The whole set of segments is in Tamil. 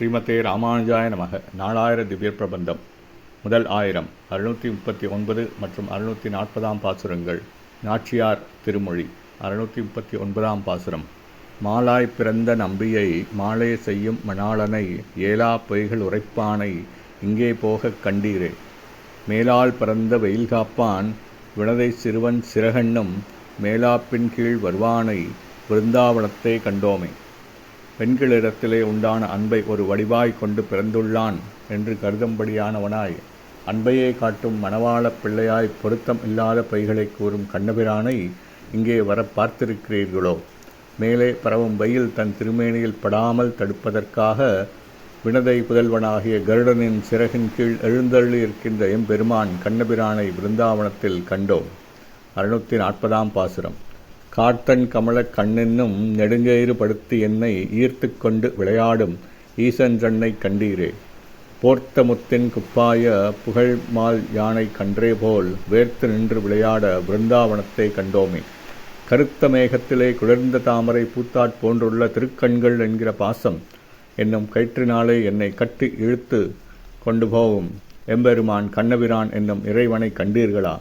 ஸ்ரீமதே ராமானுஜாய நமக. 4000 திவ்ய பிரபந்தம். முதல் 1000 639 மற்றும் 640 பாசுரங்கள். நாச்சியார் திருமொழி. 639 பாசுரம். மாலாய் பிறந்த நம்பியை மாலே செய்யும் மணாளனை ஏலா பொய்கள் உரைப்பானை இங்கே போகக் கண்டீரே. மேலால் பிறந்த வெயில் காப்பான் வினதை சிறுவன் சிறகண்ணும் மேலாப்பின் கீழ் வருவானை விருந்தாவனத்தை கண்டோமே. பெண்களிடத்திலே உண்டான அன்பை ஒரு வடிவாய் கொண்டு பிறந்துள்ளான் என்று கருதும்படியானவனாய் அன்பையே காட்டும் மணவாளப் பிள்ளையாய் பொருத்தம் இல்லாத பொய்களை கூறும் கண்ணபிரானை இங்கே வர பார்த்திருக்கிறீர்களோ. மேலே பரவும் வெயில் தன் திருமேனியில் படாமல் தடுப்பதற்காக வினதை புதல்வனாகிய கருடனின் சிறகின் கீழ் எழுந்தருளி இருக்கின்ற எம்பெருமான் கண்ணபிரானை விருந்தாவனத்தில் கண்டோம். 640 பாசுரம். கார்த்தன் கமலக் கண்ணென்னும் நெடுங்கயிறு படுத்தி என்னை ஈர்த்து கொண்டு விளையாடும் ஈசன்றன்னை கண்டீரே. போர்த்த முத்தின் குப்பாய புகழ் மால் யானை கன்றே போல் வேர்த்து நின்று விளையாட பிருந்தாவனத்தை கண்டோமே. கருத்த மேகத்திலே குளிர்ந்த தாமரை பூத்தாற் போன்றுள்ள திருக்கண்கள் என்கிற பாசம் என்னும் கயிற்றினாலே என்னை கட்டி இழுத்து கொண்டு போகும் எம்பெருமான் கண்ணபிரான் என்னும் இறைவனை கண்டீர்களா.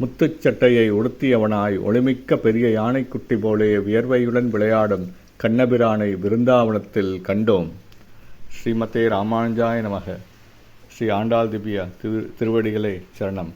முத்துச் சட்டையை உடுத்தியவனாய் ஒளிமிக்க பெரிய யானைக்குட்டி போலே வியர்வையுடன் விளையாடும் கண்ணபிரானை விருந்தாவனத்தில் கண்டோம். ஸ்ரீமதே ராமானுஜாய நமக. ஸ்ரீ ஆண்டாள் திவ்ய திருவடிகளே சரணம்.